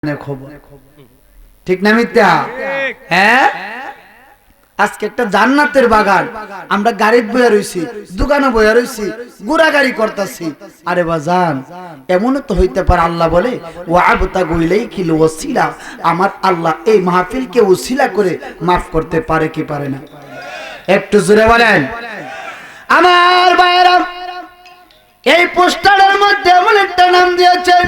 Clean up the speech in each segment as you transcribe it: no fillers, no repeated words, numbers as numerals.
খবর ঠিক না মিথ্যা? হ্যাঁ, আজকে একটা জান্নাতের বাগান, আমরা গাড়ি বইয়া রইছি, দোকানে বইয়া রইছি, ঘোরাগাড়ি করতেছি। আরে বাজান, এমন তো হইতে পারে আল্লাহ বলে ওয়াবতাগু ইলাইহিল ওয়াসিলা, আমার আল্লাহ এই মাহফিলকে ওসিলা করে maaf করতে পারে কি পারে না? একটু জোরে বলেন আমার ভাইরা। এই পোস্টারের মধ্যে এমন একটা নাম দিয়েছে,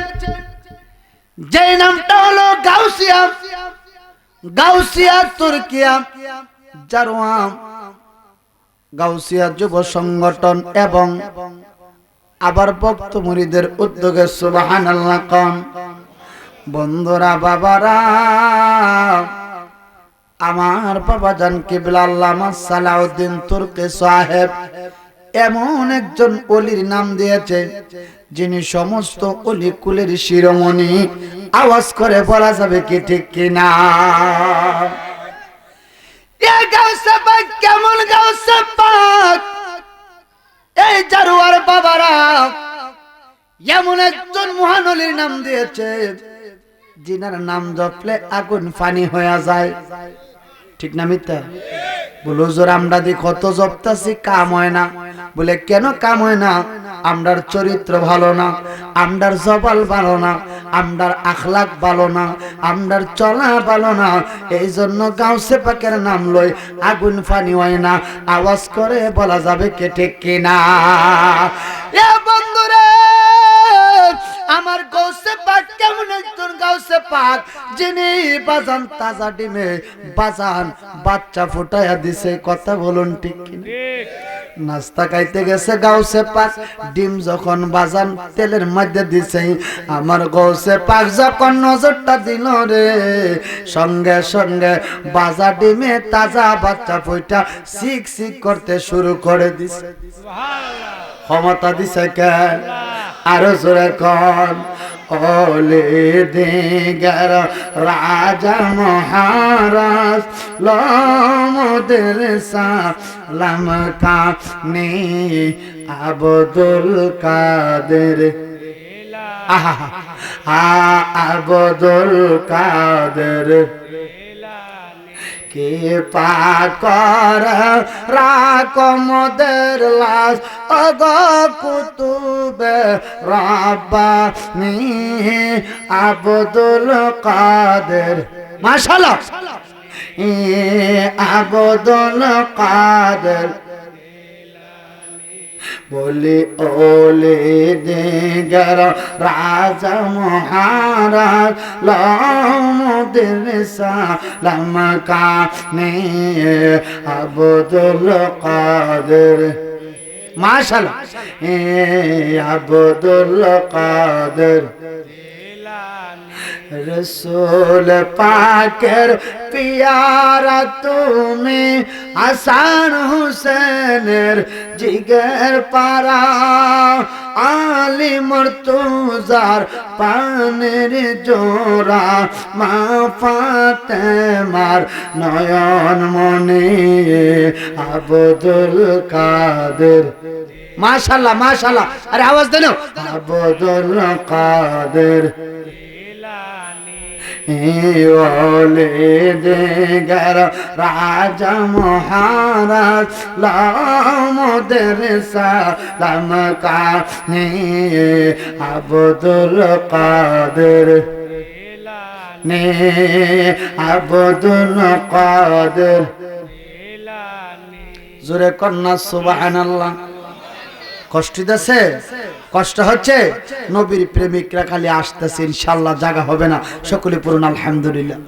যে নামটা হলো গাউসিয়া। গাউসিয়া তুর্কিয়া জারওয়াম গাউসিয়া যুব সংগঠন এবং আবার ভক্ত মুরিদের উদ্যোগে সুবহানাল্লাহ কোন। বন্ধুরা বাবারা, আমার বাবা জান কিবলা আল্লামা সালাউদ্দিন তুর্কি সাহেব এমন একজন ওলির নাম দিয়েছে, যিনি সমস্ত ওলি কুলের শিরোমণি। আওয়াজ করে বলা যাবে কি ঠিক কিনা? এই গাউসে পাক কেমন গাউসে পাক, এই জারুয়ার বাবারা এমন একজন মহান ওলির নাম দিয়েছে, যিনার নাম জপলে আগুন পানি হয়ে যায়। ঠিক না মিথ্যা? বলো জোর, আমরা দি কত জপতাছি, কাম হয় না। বলে কেন কাম হয় না? আমরার চরিত্র ভালো না, আমরার জবাল ভালো না, আমরার আখলাক ভালো না, আমরার চলা ভালো না। এই জন্য গাউসে পাকের নাম লই আগুন পানি হয় না। আওয়াজ করে বলা যাবে কে ঠিক কিনা? এ বন্ধুরে, আমার গাউসে পাক কেমন একজন গাউসে পাক, যিনি বাজান তাজা ডিমে বাজান বাচ্চা ফুটাইয়া দিছে। কথা বলুন ঠিক কিনা? নাস্তা খাইতে গেছে গাউসে পাক, ডিম যখন বাজান তেলের মধ্যে দিছে, আমার গাউসে পাক যখন নজরটা দিল রে, সঙ্গে সঙ্গে বাজা ডিমে তাজা বাচ্চা ফুটা সিক সিক করতে শুরু করে দিছে। ক্ষমতা দিছে কে? আরো জোরে কোন। ওলে দিগার রাজা মহারাজ লমদের সালাম কানে আব্দুল কাদের। আহা আব্দুল কাদের কে পাকর রাকমদের লাশ অগ কুতুবে রাব্বানি আব্দুল কাদের। মাশাআল্লাহ, আব্দুল কাদের বলি ওলে দিগার রাজা মহারাজ লমদের সালাম কানে আব্দুল কাদের। মাশাআল্লাহ, আব্দুল কাদের রসুল পাকের পিয়ারা তুমি, হাসান হুসেনের জিগের পারা, আলী মুর্তজার পানের জোড়া, মা ফাতেমার নয়ন মনি আব্দুল কাদের। মাশাআল্লাহ মাশাআল্লাহ, আরে আওয়াজ দেন। আব্দুল কাদের ওলে দিগার রাজা মহারাজ লমদের সালাম কানে আব্দুল কাদের নে আব্দুল কাদের। জোরে কন্যা সুবহানাল্লাহ। কষ্ট দিতেছে? কষ্ট হচ্ছে? নবীর প্রেমিকরা খালি আসতেছে, ইনশাআল্লাহ জায়গা হবে না। সকলে পড়ুন আলহামদুলিল্লাহ।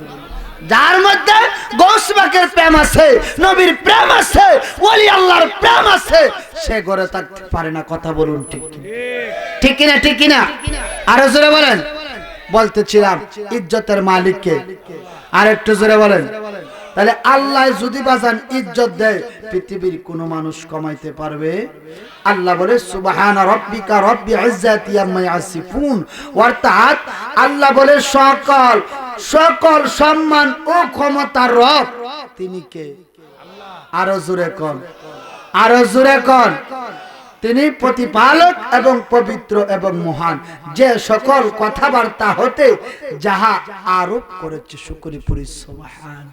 যার মধ্যে গাউস পাকের প্রেম আছে, নবীর প্রেম আছে, ওলি আল্লাহর প্রেম আছে, সে ঘরে থাকতে পারে না। কথা বলুন ঠিক ঠিক কিনা? ঠিক কিনা? আরো জোরে বলেন। বলতেছিলাম ইজ্জতের মালিক কে? আর একটু জোরে বলেন। তাহলে আল্লাহ যদি বাজান ইজ্জত দেয়, পৃথিবীর কোন মানুষ কমাইতে পারবে? আল্লাহ বলে সুবহান রাব্বিকা রাব্বিল ইজ্জাতি আম্মা ইয়াসিফুন। অর্থাৎ আল্লাহ বলে সকল সকল সম্মান ও ক্ষমতার রব তিনি কে? আল্লাহ। আরো জোরে কোন, আরো জোরে কোন। তিনি প্রতিপালক এবং পবিত্র এবং মহান, যে সকল কথাবার্তা হতে যাহা আরোপ করেছে শুকরি পুরি সুবহান।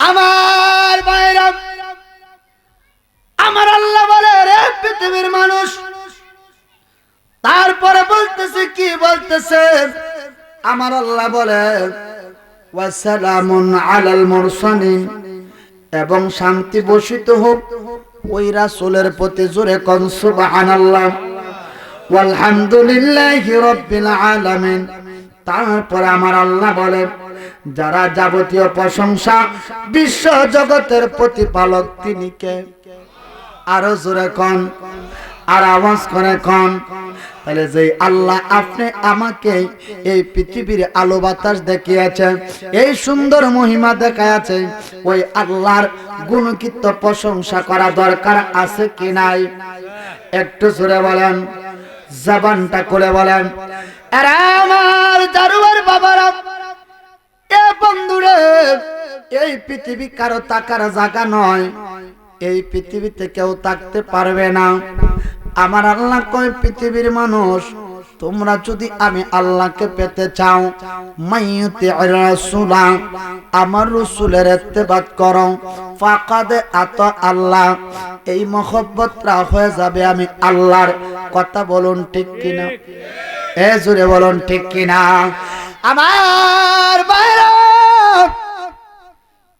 আমার ভাইরা, আমার আল্লাহ বলে রে পৃথিবীর মানুষ, তারপরে বলতেছে কি বলতেছে, আমার আল্লাহ বলে ওয়াসালামুন আলাল মুরসালিন, এবং শান্তি বর্ষিত হোক ওই রাসূলের প্রতি, জোরে কোন সুবহানাল্লাহ, ওয়ালহামদুলিল্লাহি রাব্বিল আলামিন। তারপরে আমার আল্লাহ বলে যারা যাবতীয় প্রশংসা বিশ্ব জগতের প্রতিপালক তিনি কে? আরো জোরে কোন, আর আওয়াজ করে কোন। তাহলে যে আল্লাহ আপনি আমাকে এই পৃথিবীর আলো বাতাস দেখিয়েছেন, এই সুন্দর মহিমা দেখাইছে, ওই আল্লাহর গুণকীর্ত প্রশংসা করা দরকার আছে কি নাই? একটু জোরে বলেন, জবানটা করে বলেন। আরে আমার দারুয়ার বাবারা, এ বন্ধুরে, এই পৃথিবী কারো থাকার জায়গা নয়, এই পৃথিবীতে কেউ থাকতে পারবে না। আমার আল্লাহ কয় পৃথিবীর মানুষ, তোমরা যদি আমি আল্লাহকে পেতে চাও, মাইয়ুতি রাসূলা, আমার রাসূলের ইত্তেবা করো, ফাকাদ আতা আল্লাহ, এই মহব্বতটা হয়ে যাবে আমি আল্লাহর। কথা বলুন ঠিক কিনা? এ জোরে বলুন ঠিক কিনা? আমার ভাইরা,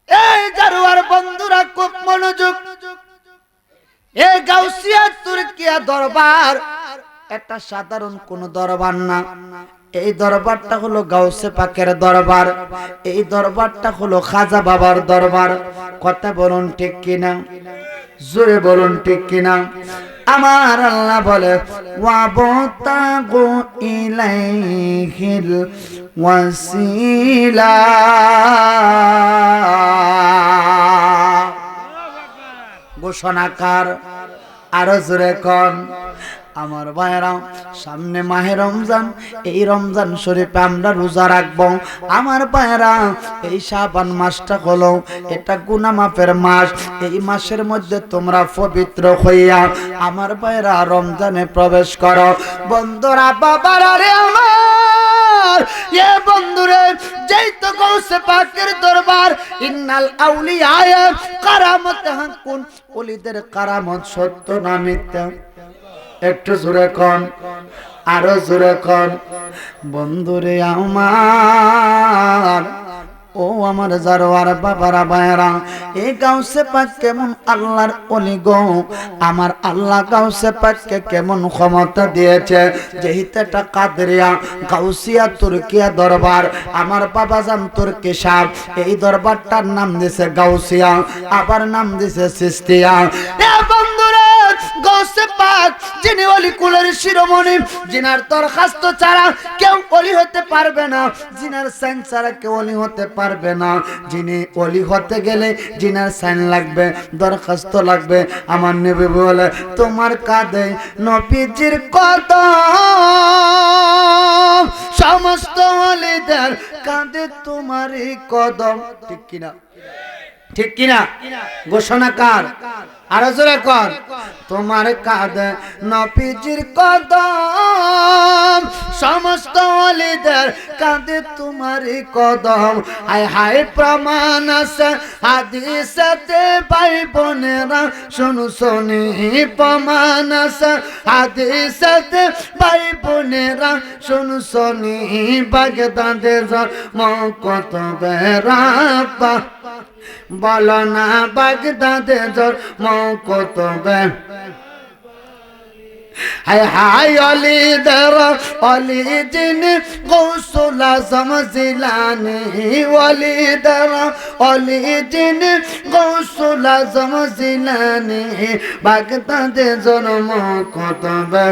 এই জারুয়ার বন্ধুরা খুব মনোযোগ। এই গাউসিয়া তুর্কিয়া দরবার এটা সাধারণ কোন দরবার না, এই দরবারটা হলো গাউসে পাকের দরবার, এই দরবারটা হলো খাজা বাবার দরবার। কথা বলুন ঠিক কিনা? জোরে বলুন ঠিক কিনা? আমার আল্লাহ বলে ওয়াবতাগু ইলাইহিল ওয়াসিলা, ঘোষণাকার। আরো জোরে কোন। আমার ভাইরা, সামনে মাহে রমজান, এই রমজান শরীফে আমরা রোজা রাখবো। আমার ভাইরা, এই শাবান মাসটা হলো এটা গুনাহ মাফের মাস, এই মাসের মধ্যে তোমরা পবিত্র হইয়া আমার ভাইরা রমজানে প্রবেশ করো। বন্ধুরা বাবারা রে আমার, এ বন্ধুরে, যেই তো গাউসে পাকের দরবার, ইন্নাল আউলিয়া কারামত হাকুন, ওলিদের কারামত সত্য না মিথ্যা? একটু জোরে কোন, আরো জোরে কোন। বন্ধুরে আমার, ও আমার জারোয়ার বাবারা ভাইরা, এই গাউসে পাক কেমন আল্লাহর ওলি গো। আমার আল্লাহ গাউসে পাককে কেমন ক্ষমতা দিয়েছে, যেহেতু এটা কাদরিয়া গাউসিয়া তুর্কিয়া দরবার, আমার বাবা জান তুর্কি সাহেব এই দরবারটার নাম দিয়েছে গাউসিয়া, আবার নাম দিয়েছে সিস্তিয়া। এ বন্ধুরা, গাউসে পাক যিনি ওলি কুলের শিরোমণি, যিনার দরখাস্ত ছাড়া কেউ ওলি হতে পারবে না, যিনার সাইন ছাড়া কেউ ওলি হতে পারবে না, যিনি ওলি হতে গেলে যিনার সাইন লাগবে, দরখাস্ত লাগবে। আমার নবী বলে তোমার কাঁধে নবীজির কদম, সমস্ত ওলিদের কাঁধে তোমারই কদম। ঠিক কিনা? ঠিক কিনা? ঘোষণাকার। আর জোরে কর, তোমার কাঁধে নবীজির কদম, সমস্ত ওলিদের কাঁধে তোমারই কদম। হায় হায় প্রমাণ আছে হাদিসেতে, ভাই বোনেরা শুনো শুনি, প্রমাণ আছে হাদিসেতে, ভাই বোনেরা শুনো শুনি, বাগদাদে জন্ম কত বেরাবা, বলো না বাগদাদে জন্ম কত বে। হায় হায় অলিদের অলি যিনি গৌসুল আজম জিলানী, অলিদের অলি যিনি গৌসুল আজম জিলানী, বাগদাদে জন্ম কত বে,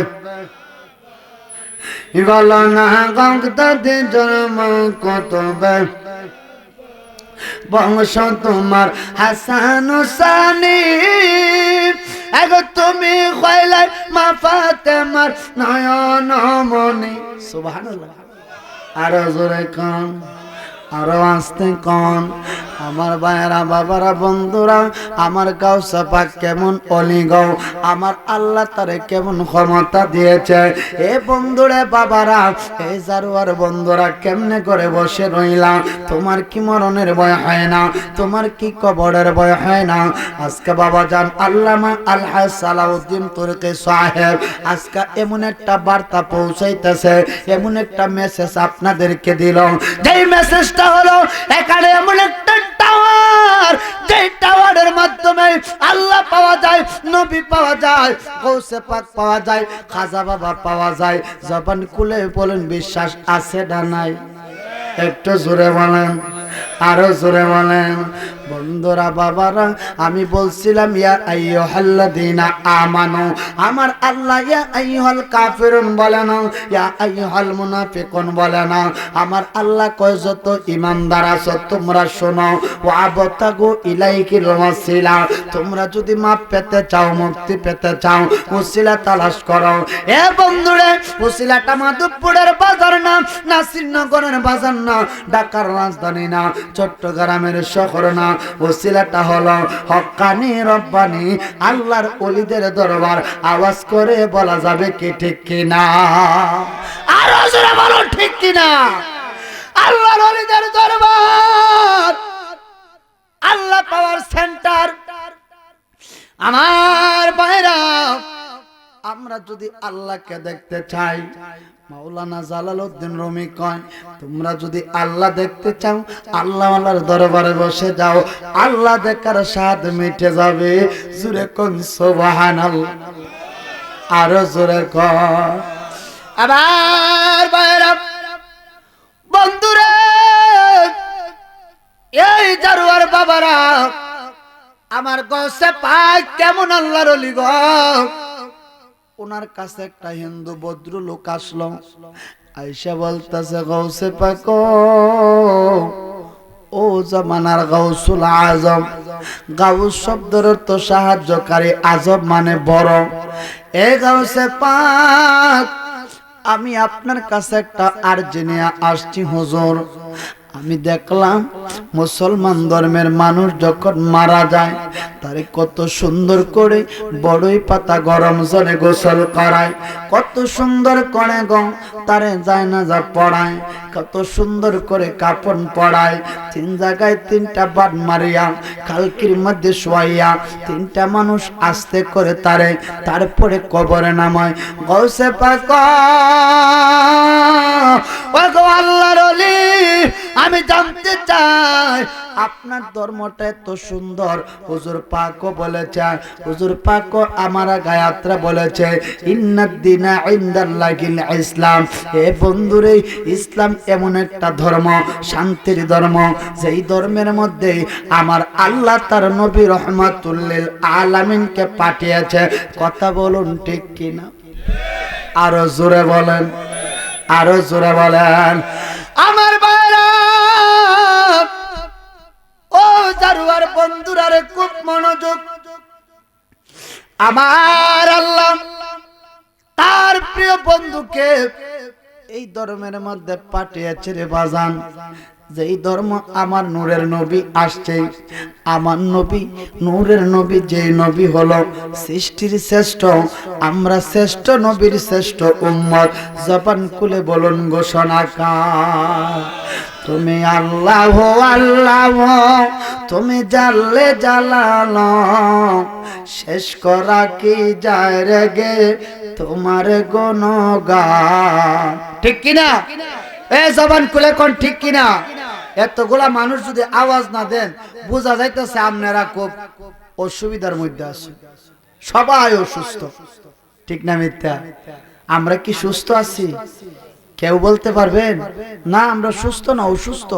বলো না বাগদাদে জন্ম কত বে। বংশ তোমার হাসান হুসাইনি, এগো তুমি খয়লাই মা ফাতেমার নয়ন মনি। সুবহানাল্লাহ। আরো জোরে কোন, আরো আস্তে কোন, আমার ভাইরা বাবারা বন্ধুরা, আমার গাউসে পাক কেমন অলি গো, আমার আল্লাহ তারে কেমন ক্ষমতা দিয়েছে। এ বন্ধুরে বাবারা, এই জারুয়ার বন্ধুরা কেমনে করে বসে রইলা? তোমার কি মরণের ভয় হয় না? তোমার কি কবরের ভয় হয় না? আজকে বাবা জান আল্লামা আলহাজ সালাউদ্দিন তুর্কি সাহেব আজকে এমন একটা বার্তা পৌঁছাইতেছে, এমন একটা মেসেজ আপনাদেরকে দিল। যেই মেসেজটা হলো, এখানে এমন একটা টাওয়ার, যে টাওয়ারের মাধ্যমে আল্লাহ পাওয়া যায়, নবী পাওয়া যায়, গৌসে পাক পাওয়া যায়, খাজা বাবা পাওয়া যায়। জবান খুলে বলেন বিশ্বাস আছে না নাই? একটু জোরে বলেন, আরো জোরে বলেন। বন্ধুরা বাবারা, আমি বলছিলাম ইয়া আইয়ুহাল্লাযীনা আমানু, আমার আল্লাহ ইয়া আইয়ুহাল কাফিরুন বলে না, ইয়া আইয়ুহাল মুনাফিকুন বলে না। আমার আল্লাহ কয় যত ঈমানদার আছো তোমরা শোনো, ওয়াবতাগু ইলাইহিল ওয়াসিলা, তোমরা যদি মাপ পেতে চাও, মুক্তি পেতে চাও, ওসিলা তালাশ করো। এ বন্ধুরে, ওসিলাটা মাধবপুরের বাজার না, নাসিরনগরের বাজার না, ঢাকার রাজধানী না, চট্টগ্রামের শহর না, ওসিলাটা হলো হক্কানি রব্বানি আল্লাহর ওলিদের দরবার। আওয়াজ করে বলা যাবে কি ঠিক কিনা? আরো জোরে বলো ঠিক কিনা? আল্লাহর ওলিদের দরবার, আল্লাহ পাওয়ার সেন্টার। আমার ভাইরা, আমরা যদি আল্লাহকে দেখতে চাই, মাওলানা জালালউদ্দিন রুমি কয়, তোমরা যদি আল্লাহ দেখতে চাও, আল্লাহ আল্লাহর দরবারে বসে যাও, আল্লাহ দেখার স্বাদ মিটে যাবে। জোরে কোন সুবহানাল্লাহ, আরো জোরে কর। আবার বাইরা বন্ধুরে, এই জারুয়ার বাবারা, আমার গৌসে পাক কেমন আল্লাহর ওলি গো। ওনার কাছে একটা হিন্দু ভদ্র লোক আসলো, আয়েশা বলতেছে, গৌসে পাক ও জামানার গাউসুল আজম। গাউস শব্দের অর্থ সাহায্যকারী, আজব মানে বড়। এ গাউসে পাক, আমি আপনার কাছে একটা আরজি নিয়ে আসছি হুজুর। আমি দেখলাম মুসলমান ধর্মের মানুষ যখন মারা যায়, তারে কত সুন্দর করে বড়ই পাতা গরম জলে গোসল করায়, কত সুন্দর করে তারে জানাজা পড়ায়, কত সুন্দর করে কাফন পড়ায়, 3 জায়গায় 3টা বাদ মারিয়া কালকির মধ্যে শোয়াইয়া 3টা মানুষ আস্তে করে তারে তারপরে কবরে নামায়। গৌসে পাক ও গো আল্লাহর ওলি, আমি জানতে চাই আপনার ধর্মটা এত সুন্দর। হুজুর পাকও বলেছে, হুজুর পাকও আমার গায়াত্রা বলেছে, ইন্নাদ দীনা ইনদাল্লাহিল ইসলাম। এ বন্ধুরে, ইসলাম এমন একটা ধর্ম, শান্তির ধর্ম, যেই ধর্মের মধ্যে আমার আল্লাহ তার নবী রহমাতুল লিল আলামিনকে পাঠিয়েছে। কথা বলুন ঠিক কিনা? আরো জোরে বলেন, আরো জোরে বলেন। আমার ভাইরা, ও জারুয়ার বন্ধুরা রে, খুব মনোযোগ। আমার আল্লাহ তার প্রিয় বন্ধুকে এই ধর্মের মধ্যে পাঠিয়েছে রে বাজান। যেই ধর্ম আমার নূরের নবী আসছে, আমার নবী নূরের নবী, যে নবী হলো সৃষ্টির শ্রেষ্ঠ, আমরা শ্রেষ্ঠ নবীর শ্রেষ্ঠ উম্মত। জবান খুলে বলুন ঘোষণা কার? তুমি আল্লাহ আল্লাহ, তুমি জানলে জালালো, শেষ করা কি যায় রে গে তোমার গুণগান। ঠিক কিনা? এ জবান খুলে কোন ঠিক কিনা? এতগুলা মানুষ যদি আওয়াজ না দেন, বোঝা যাইতেছে আপনারা খুব অসুবিধার মধ্যে আছে, সবাই অসুস্থ। ঠিক না মিথ্যা? আমরা কি সুস্থ আছি? কেউ বলতে পারবেন? না, আমরা সুস্থ না, অসুস্থ।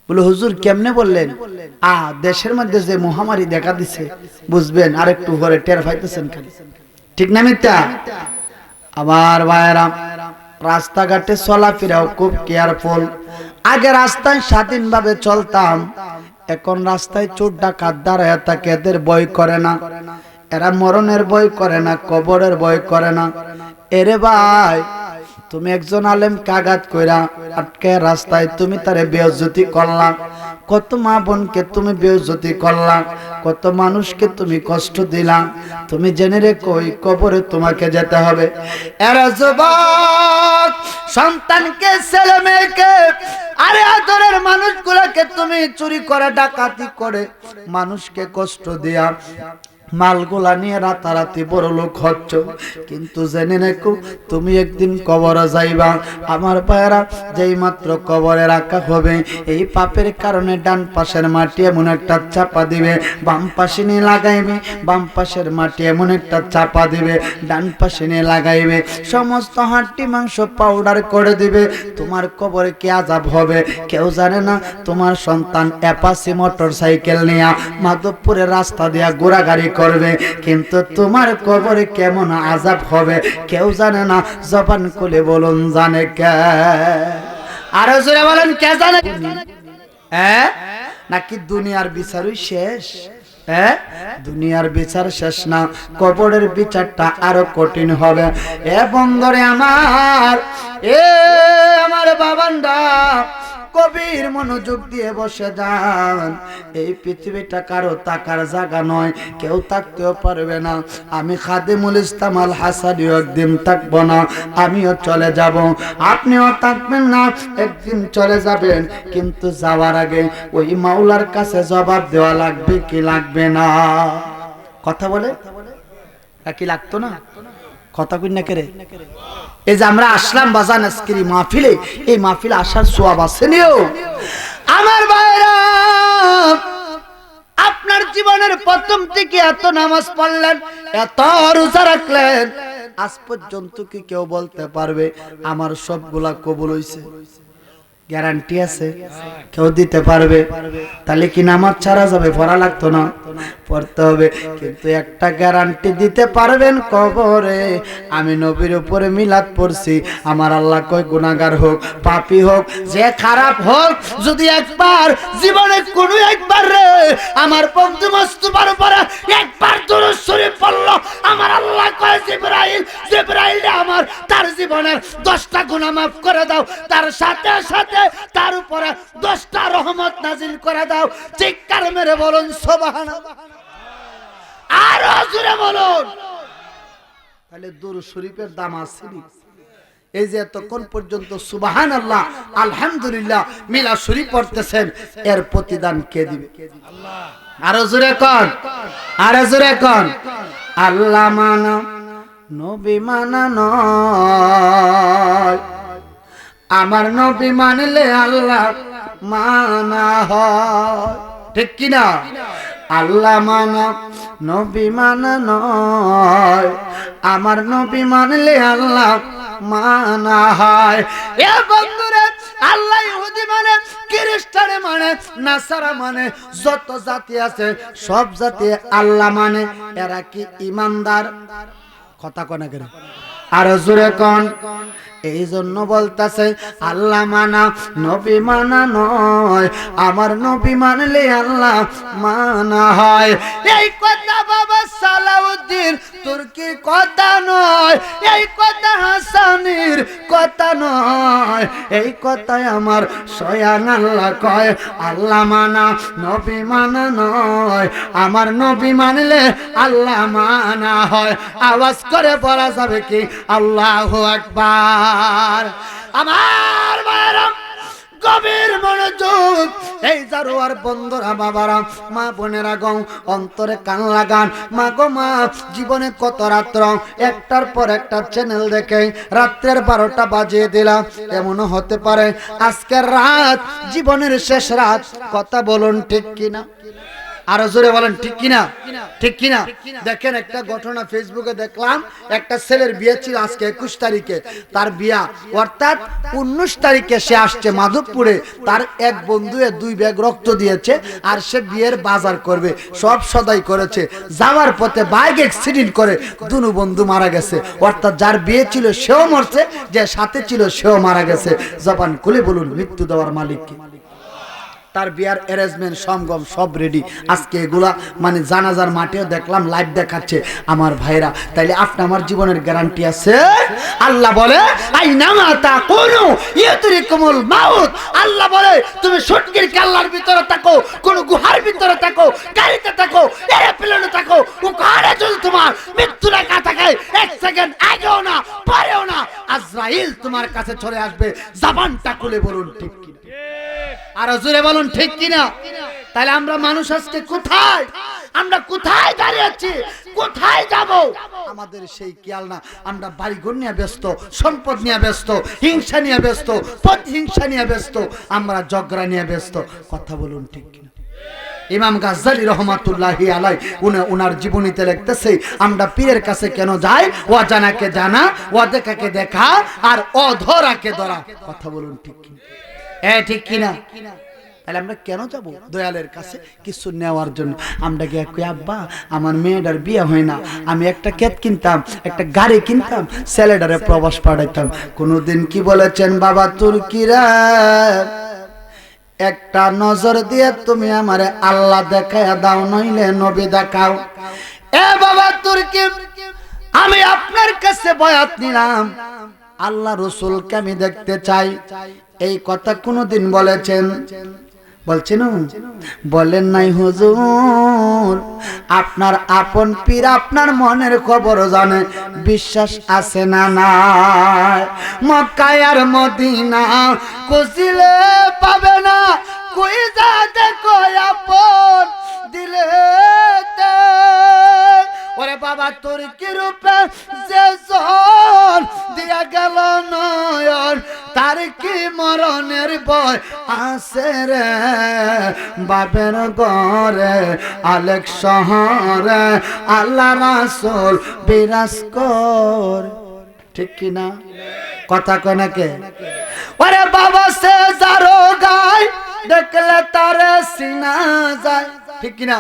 বলে হুজুর কেমনে বললেন? দেশের মধ্যে যে মহামারী দেখা দিছে, বুঝবেন আর একটু পরে টের পাইতেছেন খালি। ঠিক না মিথ্যা? আমার ভাইরা, রাস্তাঘাটে চলাফেরাও খুব কেয়ারফুল। আগে রাস্তায় স্বাধীনভাবে চলতাম, এখন রাস্তায় চোর ডাকাত দাঁড়ায় থাকে, এদের ভয় করে না। এরা মরণের ভয় করে না, কবরের ভয় করে না। এরে ভাই, তুমি একজন আলেম কাগাত কইরা আটকে রাস্তায় তুমি তারে বেইজ্জতি করলা, কত মা বোনকে তুমি বেইজ্জতি করলা, কত মানুষকে তুমি কষ্ট দিলা। তুমি জেনে রেখো ওই কবরে তোমাকে যেতে হবে। এরা যুবক সন্তানকে, ছেলে মেয়েকে, আরে আদরের মানুষগুলোকে তুমি চুরি করে, ডাকাতি করে, মানুষকে কষ্ট দিয়া মালগুলা নিয়ে রাতারাতি বড় লোক হচ্ছ, কিন্তু জেনে রেখো তুমি একদিন কবরে যাইবা। আমার ভাইয়েরা, যেই মাত্র কবরে রাখা হবে, এই পাপের কারণে ডান পাশের মাটি এমন একটা চাপা দিবে, বাম পাশে নিয়ে লাগাইবে, বাম পাশের মাটি এমন একটা চাপা দিবে, ডান পাশে নিয়ে লাগাইবে, সমস্ত হাড্ডি মাংস পাউডার করে দিবে। তোমার কবরে কি আযাব হবে কেউ জানে না। তোমার সন্তান অ্যাপাচি মোটর সাইকেল নিয়ে মাধবপুরের রাস্তা দিয়া ঘোরাঘুরি করবে, কিন্তু তোমার কবরে কেমন আযাব হবে কেউ জানে না। জবান খুলে বলুন জানে কে? আরো জোরে বলেন কে জানে? হ্যাঁ, নাকি দুনিয়ার বিচারই শেষ? হ্যাঁ, দুনিয়ার বিচার শেষ না, কবরের বিচারটা আরো কঠিন হবে। এ বন্ধুরে আমার, এ আমার বাবানরা, কবির মনোযোগ দিয়ে বসে যান। এই পৃথিবীটা কারো তাকার জায়গা নয়, কেউ থাকতেও পারবে না। আমি খাদিমুল ইসলাম আল হাসানি একদিন থাকবো না, আমিও চলে যাব, আপনিও থাকবেন না, একদিন চলে যাবেন। কিন্তু যাওয়ার আগে ওই মাওলার কাছে জবাব দেওয়া লাগবে কি লাগবে না? কথা বলে কি লাগতো না? কথা কই না করে? এই যে আমরা আসলাম বাজান আজকের মাহফিলে, এই মাহফিলে আসার সওয়াব আছে নিও আমার ভাইরা। আপনার জীবনের প্রথম থেকে এত নামাজ পড়লেন, এত রোজা রাখলেন, আজ পর্যন্ত কি কেউ বলতে পারবে আমার সবগুলা কবুল হইছে? গ্যারান্টি আছে? কেউ দিতে পারবে? তাহলে কি নামাজ ছাড়া যাবে? পড়া লাগতো না? পড়তে হবে। কিন্তু একটা গ্যারান্টি দিতে পারবেন, কবরে আমি নবীর উপরে মিলাদ পড়ছি, আমার আল্লাহ কয় গুনাহগার হোক, পাপী হোক, যে খারাপ হোক, যদি একবার জীবনে কোনো একবার রে আমার বন্ধু মুস্তাফার উপরে একবার দুরূদ শরীফ পড়লো, আমার আল্লাহ কয় জিবরাইল, জিবরাইল রে আমার তার জীবনের 10টা গুনাহ মাফ করে দাও, তার সাথে সাথে তার উপরে 10টা রহমত নাজিল করে দাও। চিৎকার মেরে বলুন সুবহানাল্লাহ, আর জোরে বলুন। তাহলে দুরূদ শরীফের দাম আছে। এই যে এতক্ষণ পর্যন্ত সুবহানাল্লাহ, আলহামদুলিল্লাহ, মিলাদ শরীফ পড়তেছেন, এর প্রতিদান কে দিবে? আল্লাহ। আর জোরে কোন, আর জোরে কোন। আল্লাহ মানা নবী মানা নয়, আমার নবী মানলে আল্লাহ মানা হয়, ঠিক কিনা? আল্লাহ মানা নবী মানা নয়, আমার নবী মানলে আল্লাহ মানা হয়। এ বন্ধুরা, আল্লাহ ইহুদি মানে, খ্রিস্টান মানে, নাসারা মানে, যত জাতি আছে সব জাতি আল্লাহ মানে। এরা কি ঈমানদার? কথা কোনা করে আর জোরে কোন। এই জন্য বলতাছে আল্লাহ মানা নবী মানা নয়, আমার নবী মানলে আল্লাহ মানা হয়। এই কথা বাবা সালাউদ্দিন তুর্কির কথা নয়, এই কথা হাসানির কথা নয়, এই কথাই আমার স্বয়ং আল্লাহ কয়। আল্লাহ মানা নবী মানা নয়, আমার নবী মানলে আল্লাহ মানা হয়। আওয়াজ করে বলা যাবে কি আল্লাহু আকবার? আমার ভাইরা, গভীর মনোযোগ। এই জারোয়ার বন্ধুরা, বাবারা, মা বোনেরা গো, অন্তরে কান লাগান। মা গো মা, জীবনে কত রাত্র একটার পর একটা চ্যানেল দেখে রাত্রের 12টা বাজিয়ে দিলাম। এমনও হতে পারে আজকের রাত জীবনের শেষ রাত। কথা বলুন ঠিক কিনা? আরো জোরে বলেন ঠিক কিনা? ঠিক কিনা? দেখেন একটা ঘটনা ফেসবুকে দেখলাম, একটা ছেলের বিয়ে ছিল আজকে 21 তারিখে, তার বিয়া, অর্থাৎ 19 তারিখে সে আসছে মাধবপুরে। তার এক বন্ধু 2 ব্যাগ রক্ত দিয়েছে, আর সে বিয়ের বাজার করবে, সব সদাই করেছে। যাওয়ার পথে বাইক অ্যাক্সিডেন্ট করে দুনো বন্ধু মারা গেছে, অর্থাৎ যার বিয়ে ছিল সেও মরছে, যে সাথে ছিল সেও মারা গেছে। জবান খুলে বলুন মৃত্যু দেওয়ার মালিক কি? তার বিয়ার অ্যারেঞ্জমেন্ট সঙ্গম সব রেডি। আজকে এগুলা মানে জানাজার মাঠেও দেখলাম লাইভ দেখাচ্ছে আমার ভাইরা। তাইলে আপনি আমার জীবনের গ্যারান্টি আছে? আল্লাহ বলে আইনামা তাকুনু ইউদরিকুমুল মাউত। আল্লাহ বলে তুমি সুটকির কাল্লার ভিতরে থাকো, কোন গুহার ভিতরে থাকো, গাড়িতে থাকো, এরোপ্লেনে থাকো, ওখানে যদি তোমার মৃত্যু লেখা থাকে, এক সেকেন্ড আগেও না পরেও না আজরাইল তোমার কাছে চলে আসবে। জবানটা খুলে বলুন ঠিক কিনা? আর জোরে বলুন ঠিক কিনা? তাহলে আমরা মানুষ আজকে কোথায়? আমরা কোথায় দাঁড়িয়ে আছি? কোথায় যাব? আমাদের সেই খেয়াল না। আমরা বাড়িঘর নিয়ে ব্যস্ত, সম্পদ নিয়ে ব্যস্ত, হিংসা নিয়ে ব্যস্ত, প্রতিহিংসা নিয়ে ব্যস্ত, আমরা ঝগড়া নিয়ে ব্যস্ত। কথা বলুন ঠিক কিনা? ইমাম গাজ্জালী রহমাতুল্লাহি আলাই উনার জীবনীতে লিখতেছে, আমরা পীরের কাছে কেন যাই? ও জানাকে জানা, ও দেখাকে দেখা, আর অধরাকে ধরা। কথা বলুন ঠিক কিনা? ঠিক কিনা? তাহলে আমরা কেন যাব দয়ালের কাছে কিছু নেওয়ার জন্য? আমরা গিয়ে কই আব্বা আমার মেয়েটার বিয়ে হয় না, আমি একটা ক্ষেত কিনতাম, একটা গাড়ি কিনতাম, ছেলেটারে প্রবাস পাঠাইতাম। কোনদিন কি বলেছেন বাবা তুর্কিরা, একটা নজর দিয়ে তুমি আমারে আল্লাহ দেখায়া দাও, নইলে নবী দেখাও। এ বাবা তুর্কি, আমি আপনার কাছে বয়াত নিলাম, আল্লাহ রসুলকে আমি দেখতে চাই। এই কথা কোনদিন বলেছেন? বলছেন? বলেন নাই হুজুর। আপনার আপন পীর আপনার মনের খবর জানে, বিশ্বাস আছে না নাই? মক্কা আর মদিনা খুঁজিলে পাবে না, কই যা দেখো আপন দিলে। ওরে বাবা তোর কি রূপে যে জন দিয়া গেল নয়ন, তার কি মরণের ভয় আছে রে? বাপের ঘরে আলেক শহরে আল্লাহ রাসূল বিরাজ কর। ঠিক কিনা? কথা কয় নাকি? ওরে বাবা সে যারো গায় দেখলে তারে সিনা যায়। ঠিক কিনা?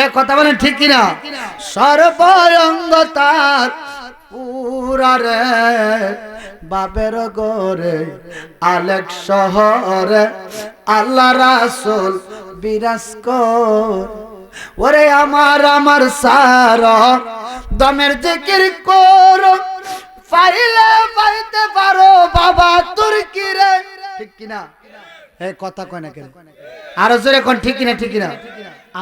এ কথা বলেন ঠিক কিনা? সর্বঙ্গ তার পুরা রে, বাপের ঘরে আলেক শহরে আল্লাহ রাসূল বিরাজ কর। ওরে আমার সারা দমের জিকির করো, পাইলে পাইতে পারো বাবা তুর্কি রে। ঠিক কিনা? এই কথা কয় না কেন? আরো জোরে কোন ঠিক কিনা? ঠিক কিনা?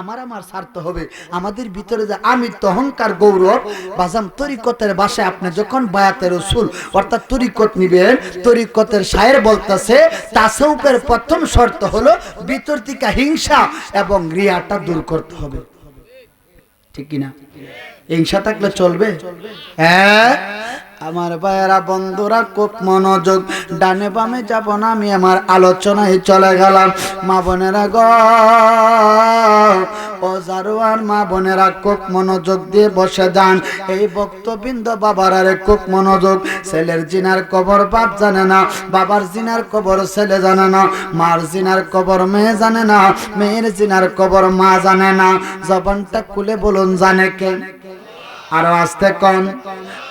আমার স্বার্থ হবে আমাদের ভিতরে যে আমিত্ব অহংকার গৌরব বাজাম তরিকতের ভাষায় আপনি যখন বায়াতের রসুল অর্থাৎ তরিকত নিবেন, তরিকতের শায়ের বলতেছে তাসাউফের প্রথম শর্ত হলো ভিতর থেকে হিংসা এবং রিয়াটা দূর করতে হবে। ঠিক কিনা? হিংসা থাকলে চলবে? হ্যাঁ আমার ভাইয়েরা বন্ধুরা খুব মনোযোগ, ডানে বামে যাব না, আমি আমার আলোচনায় চলে গেলাম। মা বোনেরা গো, ও জারুয়ার মা বোনেরা খুব মনোযোগ দিয়ে বসে যান। এই ভক্তবৃন্দ বাবারা রে খুব মনোযোগ। ছেলের জিনার কবর বাপ জানে না, বাবার জিনার কবর ছেলে জানে না, মার জিনার কবর মেয়ে জানে না, মেয়ের জিনার কবর মা জানে না। জবানটা খুলে বলুন জানে কে? আরো আসতে কন,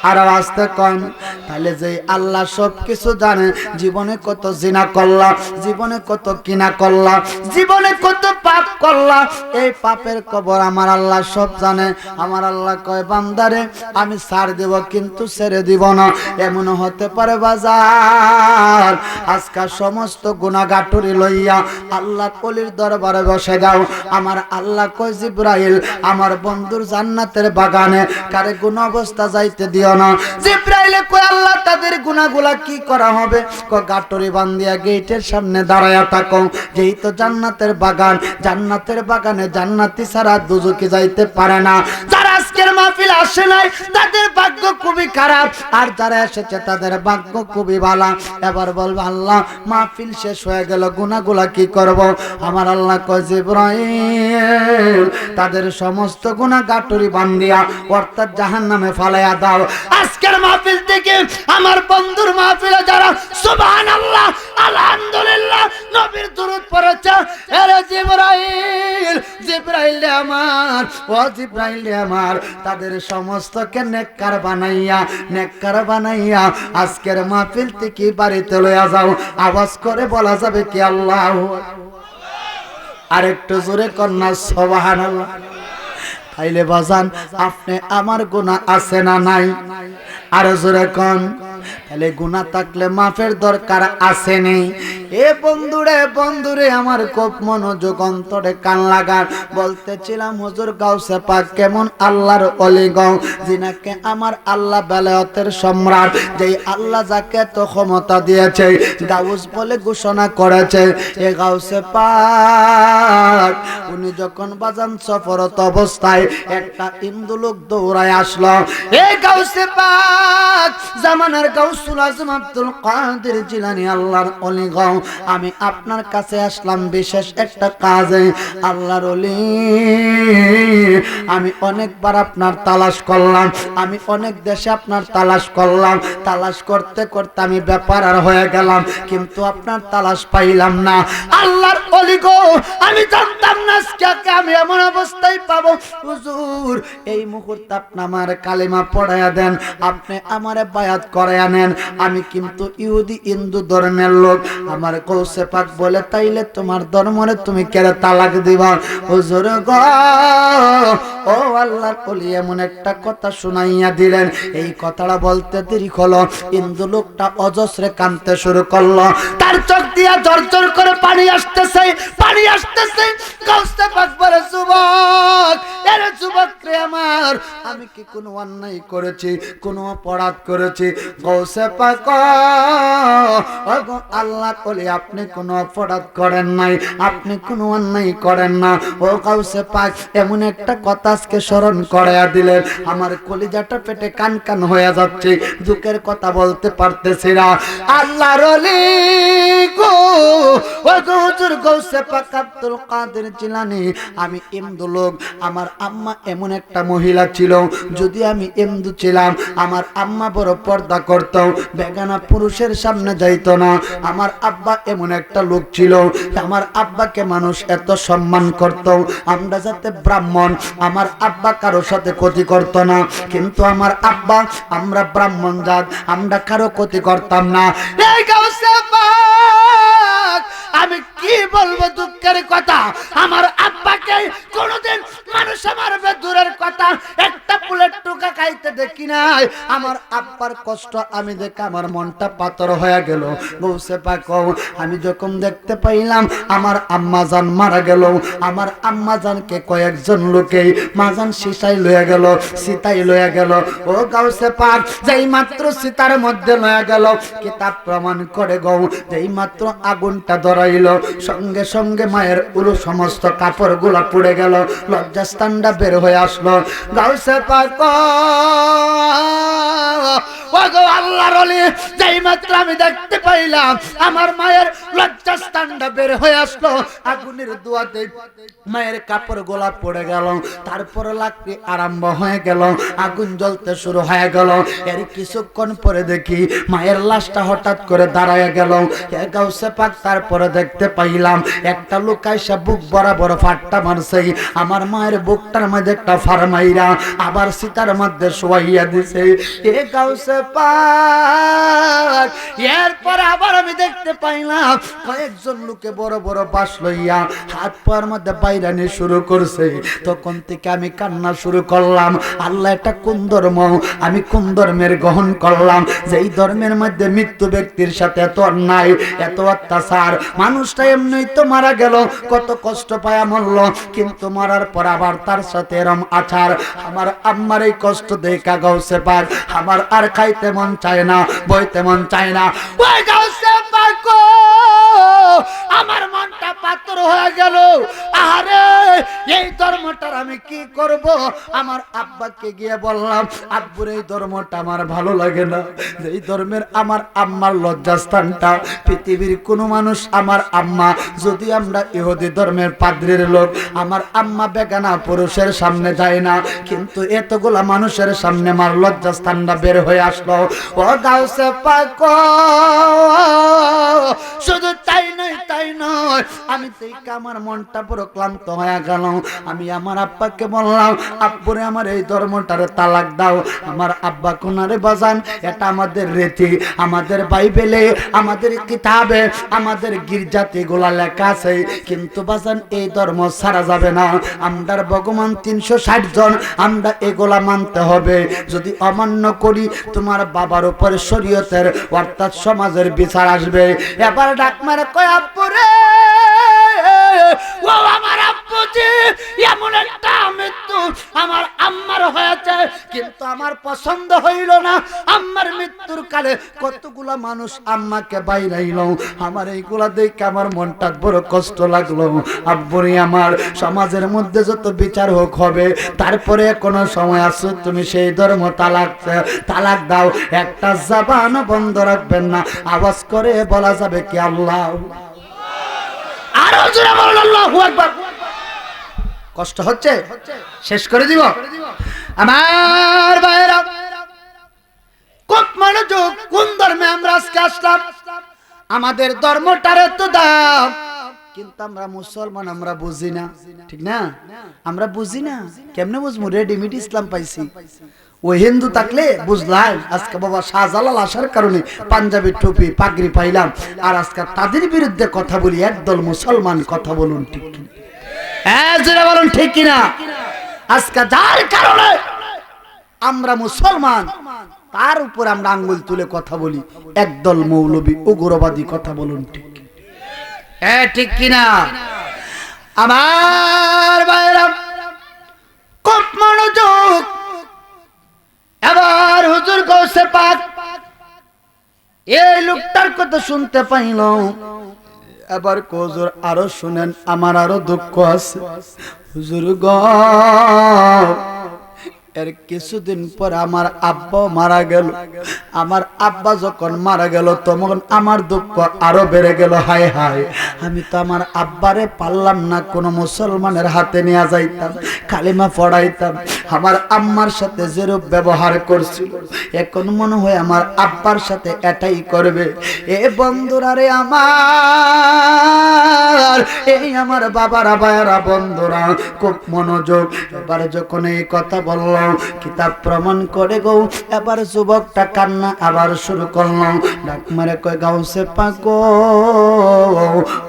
আরো আসতে কন। তাহলে যে আল্লাহ সব কিছু জানে, জীবনে কত জিনা করলা, জীবনে কত কিনা করলা, জীবনে কত পাপ করলা, এই পাপের কবর আমার আল্লাহ সব জানে। আমার আল্লাহ কয় বান্দারে আমি ছাড় দেব কিন্তু ছেড়ে দিব না। এমন হতে পারে বাজার আজকাল সমস্ত গুনাহগাটুরি লইয়া আল্লাহ কলির দরবারে বসে যাও। আমার আল্লাহ কয় জিবরাইল আমার বন্ধুর জান্নাতের বাগানে কারে গুনাহ অবস্থা যাইতে দিও না। জিবরাইলে কয় আল্লাহ তাদের গুনাহগুলা কি করা হবে? কয় গাটরি বান্ধিয়া গেটের সামনে দাঁড়ায়া থাকো, যেই তো জান্নাতের বাগান, জান্নাতের বাগানে জান্নাতি ছাড়া দুজকে যাইতে পারে না। যারা আজকের মাহফিল আসে নাই তাদের ভাগ্য খুবই খারাপ, আর যারা এসেছে তাদের ভাগ্য খুবই ভালো। এবার বলবো আল্লাহ মাহফিল শেষ হয়ে গেল, গুনাহগুলা কি করব? আমার আল্লাহ কয় জিবরাইল তাদের সমস্ত গুনাহ গাটরি বান্ধিয়া অর্থাৎ জাহান্নামে ফালাইয়া দাও। আজকের মাহফিল থেকে আমার বন্ধুর মাহফিলে যারা সুবহানাল্লাহ আলহামদুলিল্লাহ নবীর দুরূদ পড়েছে, আরে জিবরাইল জিবরাইল আমার, ও জিবরাইল আমার, তাদের সমস্তকে নেককার বানাইয়া আজকের মাহফিল থেকে বাড়িতে লইয়া যাও। আওয়াজ করে বলা যাবে কি আল্লাহু আর একটু জোরে কন্যা সুবহানাল্লাহ। তাইলে বাজান আপনি আমার গুনাহ আছে না নাই? আর জোরে কোন। তাহলে গুনাহ থাকলে মাফের দরকার আছে নেই? এ বন্ধুরে আমার খুব মনোযোগ অন্তরে কান লাগান। বলতেছিলাম হুজুর গাউসে পাক কেমন আল্লাহর ওলি গো, যিনাকে আমার আল্লাহ বেলায়েতের সম্রাট, যেই আল্লাহ যাকে তো ক্ষমতা দিয়েছে গাউস বলে ঘোষণা করেছে। এ গাউসে পাক উনি যখন বাজান সফরত অবস্থায় একটা হিন্দু লোক দৌড়ায় আসলো। এ গাউসে পাক জামানার গাউসুল আজম আব্দুল কাদের জিলানী আল্লাহর ওলি গো, আমি আপনার কাছে আসলাম বিশেষ একটা কাজে। আল্লাহর ওলি আমি অনেকবার আপনার তালাশ করলাম, আমি অনেক দেশে আপনার তালাশ করলাম, তালাশ করতে করতে আমি ব্যাপার আর হয়ে গেলাম, কিন্তু আপনার তালাশ পাইলাম না। আল্লাহর ওলি গো আমি জানতাম না আজকে আমি এমন অবস্থায় পাবো। হুজুর এই মুহূর্তে আপনি আমার কালিমা পড়ায়া দেন, আপনি আমারে বায়াত করায়া নেন। আমি কিন্তু ইহুদি হিন্দু ধর্মের লোক। আমার গাউসে পাক বলে তাইলে তোমার ধর্মরে তুমি কেড়ে তালাক দিবা? হুজুর গো ও আল্লাহর ওলি এমন একটা কথা শুনাইয়া দিলেন, এই কথাটা বলতে দেরি হলো, হিন্দু লোকটা অজস্রে কাঁদতে শুরু করলো, তার চোখ দিয়া ঝরঝর করে পানি আসতেছে, পানি আসতেছে। গাউসে পাক বলে যুবক, এর যুবক রে আমার, আমি কি কোনো অন্যায় করেছি, কোনো অপরাধ করেছি? গাউসে পাক ওগো আল্লাহর ওলি আপনি কোনো অপরাধ করেন নাই, আপনি কোনো অন্যায় করেন না। ও গাউসে পাক এমন একটা কথা আজকে স্মরণ করাইয়া দিলেন, আমার কলিজাটা পেটে কান কান হয়ে যাচ্ছে, দুঃখের কথা বলতে পারতেছি না। আল্লাহর ওলি গো ও গো হুজুর গাউসে পাক আব্দুল কাদের জিলানী, আমি হিন্দু লোক, আমার আম্মা এমন একটা মহিলা ছিল, যদি আমি হিন্দু ছিলাম আমার আম্মা বড় পর্দা করত, বেগানা পুরুষের সামনে যাইতো না। আমার আব্বা এমন একটা লোক ছিল, আমার আব্বাকে মানুষ এত সম্মান করত। আমরা যাতে ব্রাহ্মণ, আমার আব্বা কারোর সাথে ক্ষতি করত না, কিন্তু আমার আব্বা, আমরা ব্রাহ্মণ জাত, আমরা কারো ক্ষতি করতাম না। এই গাউসে পাক আমি কি বলবো দুঃখের কথা, আমার আব্বাকে কোনোদিন মানুষ মারবে দূরের কথা, একটা বুলেট টুকা খাইতে দেখি নাই। আমার আব্বার কষ্ট আমি দেখে আমার মনটা পাথর হয়ে গেল। গাউসে পাক আমি যখন দেখতে পাইলাম আমার আম্মা জান মারা গেল, আমার আম্মা জানকে কয়েকজন লোকে মাজান সিসাই লয়ে গেল, সীতাই লয়ে গেল। ও গাউসে পাক যেই মাত্র সীতার মধ্যে লয়ে গেল, কিতাব প্রমাণ করে গো, যেই মাত্র আগুনটা ধরাইল, সঙ্গে সঙ্গে মায়ের উলু সমস্ত কাপড় গুলা পুড়ে গেল, লজ্জাস্থানটা বের হয়ে আসলো। গাউসে পাক ওগো আল্লাহর ওলি যেই মাত্র আমি দেখতে পাইলাম আমার মায়ের লজ্জাস্থানটা বের হয়ে আসলো, আগুনের দুয়াতে মায়ের কাপড় গোলা পড়ে গেল, তারপর লাকড়ি আরম্ভ হয়ে গেল, আগুন জ্বলতে শুরু হয়ে গেল। এর কিছুক্ষণ পরে দেখি মায়ের লাশটা হঠাৎ করে দাঁড়ায় গেল। গাউসে পাক তারপরে দেখতে পাইলাম একটা লোক আইসা বুক বরাবর ফাট্টা মারছে, আমার মায়ের বুকটার মধ্যে একটা ফারমাইরা আবার সীতার মধ্যে শোয়াইয়া দিছে। এ গাউসে পাক এরপর আবার আমি দেখতে পাইলাম কয়েকজন লোকে বড় বড় বাঁশ লইয়া হাত পায়ের মধ্যে বাইরানি শুরু করছে। তখন থেকে আমি কান্না শুরু করলাম, আল্লাহ এটা কোন ধর্ম, আমি কোন ধর্মের গ্রহণ করলাম, যেই ধর্মের মধ্যে মৃত্যু ব্যক্তির সাথে এত অন্যায়, এত অত্যাচার। মানুষটা এমনি তো মারা গেল, কত কষ্ট পায়া মরল, কিন্তু মরার পর আবার তার সাথে এরম আচার। আমার আম্মার এই কষ্ট দেখা গাউসে পাক আমার আর খাইতে মন চায় না, বইতে মন চায় না। ওই গাউসে পাক আমার মনটা পাথর হয়ে গেল। আরে এই ধর্মটার আমি কি করব? আমার আব্বাকে গিয়ে বললাম, আব্বুর এই ধর্মটা আমার ভালো লাগে না, এই ধর্মের আমার আম্মার লজ্জাস্থানটা পৃথিবীর কোনো মানুষ, আমার আম্মা যদি আমরা ইহুদি ধর্মের পাদ্রীর লোক, আমার আম্মা বেগানা পুরুষের সামনে যায় না, কিন্তু এতগুলা মানুষের সামনে আমার লজ্জাস্থানটা বের হয়ে আসলো। ও গাউসে পাক শুধু তাই নয়, তাই নয়, আমি থেকে আমার মনটা পুরো ক্লান্ত হয়ে গেল। আমি আমার আব্বাকে বললাম, আব্বুরে আমার এই ধর্মটারে তালাক দাও। আমার আব্বা কোনারে বাজান, এটা আমাদের রীতি, আমাদের বাইবেলে, আমাদের কিতাবে, আমাদের গির্জাতে গোলা লেখা আছে, কিন্তু বাজান এই ধর্ম ছাড়া যাবে না। আমরার ভগবান 360 জন, আমরা এগুলা মানতে হবে। যদি অমান্য করি তোমার বাবার উপর শরীয়তের অর্থাৎ সমাজের বিচার আসবে। এবার ডাক মারে কয়, আব্বুরে ও আমার আব্বুজি, এমন একটা মৃত্যু আমার আম্মার হয়েছে, কিন্তু আমার পছন্দ হইল না। আম্মার মৃত্যুর কালে কতগুলা মানুষ আম্মাকে বাইরাইল, আমার এইগুলা দেখে আমার মনটা বড় কষ্ট লাগলো। আব্বুরে আমার সমাজের মধ্যে যত বিচার হোক হবে, তারপরে কোনো সময় আছে তুমি সেই ধর্ম তালাক দাও। একটা জবান বন্ধ রাখবেন না, আওয়াজ করে বলা যাবে কি আল্লাহ। আরো জোরে বলুন আল্লাহু আকবার। কষ্ট হচ্ছে, শেষ করে দিব আমার ভাইরা। খুব মনোযোগ, কোন ধর্মে আমরা আজকে আসলাম? আমাদের ধর্মটারে তো দাও, কিন্তু আমরা মুসলমান, আমরা বুঝি না, ঠিক না? আমরা বুঝি না, কেমনে বুঝবো? রেডিমেড ইসলাম পাইছি। ওই হিন্দু থাকলে বুঝলাম, আজকে বাবা শাহজালাল আসার কারণে পাঞ্জাবি টুপি পাগড়ি পাইলাম, আর আজকে তাদের বিরুদ্ধে কথা বলি। একদল মুসলমান, কথা বলুন ঠিক কিনা? হ্যাঁ জোরে বলুন ঠিক কিনা? আজকে যার কারণে আমরা মুসলমান, তার উপর আমরা আঙ্গুল তুলে কথা বলি। একদল মৌলবী উগ্রবাদী, কথা বলুন ঠিক কিনা? হ্যাঁ ঠিক কিনা? আমার ভাইরা খুব মনোযোগ। এবার হুজুর গৌসে পাক এই লোকটার কথা শুনতে পাইল। এবার হুজুর আরো শুনেন, আমার আরো দুঃখ আছে। হুজুর গো, এর কিছুদিন পর আমার আব্বা মারা গেল। আমার আব্বা যখন মারা গেল তখন আমার দুঃখ আরো বেড়ে গেল। হায় হায়, আমি তো আমার আব্বারে পারলাম না কোনো মুসলমানের হাতে নিয়ে যাইতাম, কালিমা পড়াইতাম। আমার আম্মার সাথে যেরূপ ব্যবহার করছিল, এখন মনে হয় আমার আব্বার সাথে এটাই করবে। এ বন্ধুরা রে আমার, এই আমার বাবারা ভাইয়ারা বন্ধুরা, খুব মনোযোগ। এবার যখন এই কথা বলল, কিতাব প্রমাণ করে গো, এবার যুবকটা কান্না আবার শুরু করল। ডাক মারে কয়, গাউসে পাক গো,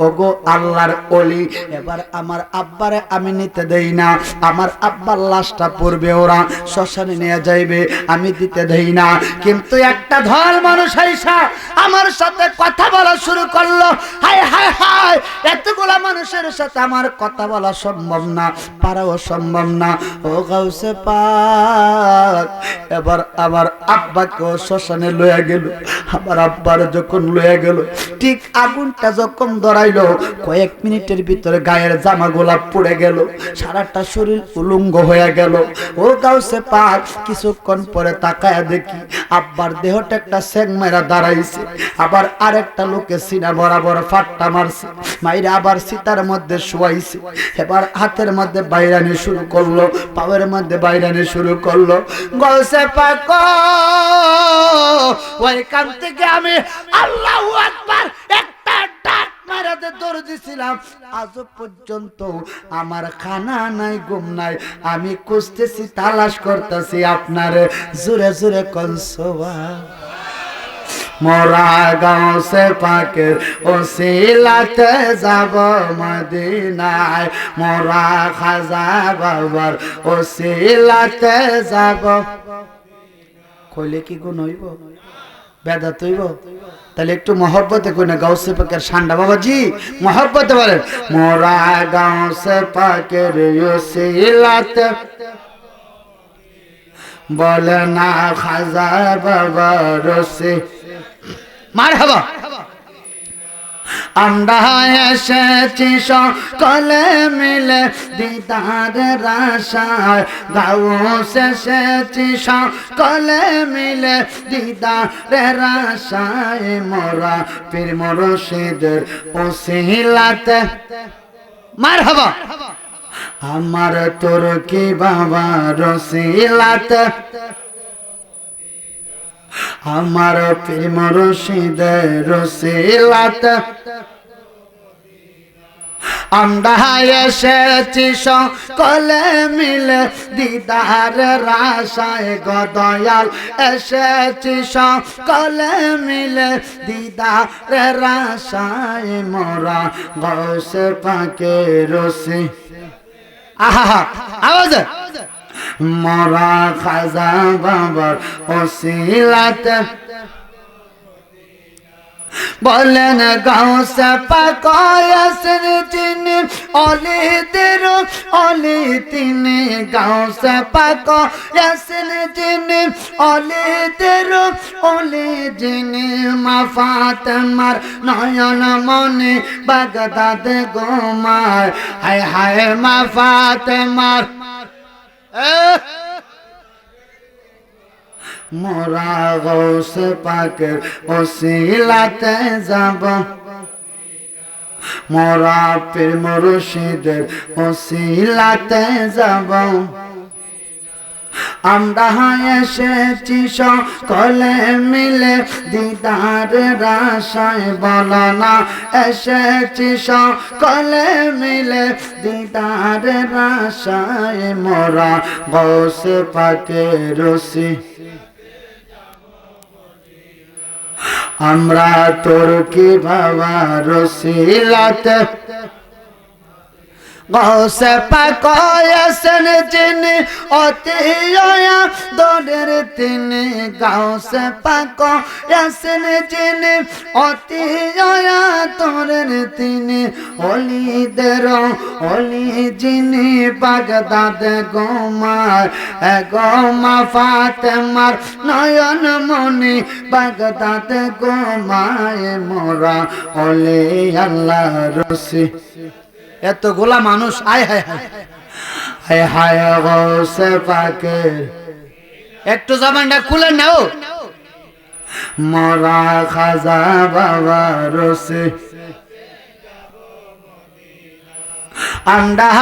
ও গো আল্লাহর ওলি, এবার আমার আব্বারে আমি নিতে দেই না। আমার আব্বার লাশটা পড়বে, ওরা শ্মশানে নিয়ে যাইবে, আমি দিতে দেই না। কিন্তু একটা ধল মানুষ আইসা আমার সাথে কথা বলা শুরু করলো। হায় হায় হায়, এতগুলা মানুষের সাথে আমার কথা বলা সম্ভব না, পারাও সম্ভব না। ও গাউসে পাক, এবার আমার আব্বাকে শ্মশানে লইয়া গেল। আমার আব্বার যখন লইয়া গেল, ঠিক আগুনটা যখন ধরাইলো, কয়েক মিনিটের ভিতরে গায়ের জামাগুলা পুড়ে গেল, সারাটা শরীর উলঙ্গ হয়ে গেল। ও গাউসে পাক, কিছুক্ষণ পরে তাকায়া দেখি আব্বার দেহটা একটা সেং মেরা দাঁড়াইছে, আবার আরেকটা লোকে সিনা বরাবর ফাট্টা মারছে, মাইরা আবার সীতার মধ্যে শুয়াইছে। এবার হাতের মধ্যে বাইরানি শুরু করলো, পায়ের মধ্যে বাইরানি শুরু করলো। গাউসে পাক ওইখান থেকে আমি আল্লাহু আকবার একটা ডাক মারাতে দৌড় দিছিলাম। আজ পর্যন্ত আমার খানা নাই, ঘুম নাই, আমি খুঁজতেছি, তালাশ করতেছি আপনার। জোরে জোরে কনসোয়া মোরা গাউসে পাকের ওসিলাতে যাব মদিনায়, মোরা খাজা বাবার ওসিলাতে যাব। কইলে কি গুণ হইব? বেদাত হইব? তাহলে একটু মহব্বতে কই না, গাউসে পাকের সান্ডা বাবাজি মহব্বতে বলেন, মোরা গাউসে পাকের ওসিলাতে, বলে না খাজা বাবার ওসিলাতে। মারহাবা। আমরা এসেছি সকলে মিলে দিদারের আশায়, গাউসে এসেছি সকলে মিলে দিদারের আশায়, মোরা পীর মুর্শিদের ওসিলাতে। মারহাবা। আমার তোর কি বাবার ওসিলাতে, আমার পীর মুর্শিদের ওসিলাতে, আমরা এসেছি সকলে মিলে দিদারের আশায় গো দয়াল এসেছি সকলে মিলে দিদারের আশায় মোরা গৌসে পাকে রসি আহা আওয়াজ মোরা খাজা বাবার ওসিলাতে বলেন গাউসে পাক ইয়াসিন যিনি অলিদের অলি তিনি গাউসে পাক ইয়াসিন যিনি অলিদের অলি যিনি মা ফাতেমার নয়ন মনি বাগদাদ গোমায় হায় হায় মা ফাতেমার মোরা গৌসে পাকের ওসিলাতে যাব মোরা পীর মুর্শিদের ওসিলাতে যাব আমরা এসেছি সকলে মিলে দিদারের আশায় বলো না এসেছি সকলে মিলে দিদারের আশায় মোরা গৌসে পাকের রসি আমরা তোর কি বাবা রসিলাতে গৌসে পাক ইয়াসিন যিনি অতি দরের তিনি গৌসে পাক ইয়াসিন যিনি অতি দরের তিনি অলিদের অলি যিনি বাগদাদ গোমায় গোমা ফাতেমার নয়ন মনি বাগদাদ গোমায় মোরা অলি আল্লাহ রসি এতগুলা মানুষ আয় হায় হায় হায় হায় গৌসে পাকে একটু জবানটা খুলে নাও মোরা খাজা বাবা রসে আমরা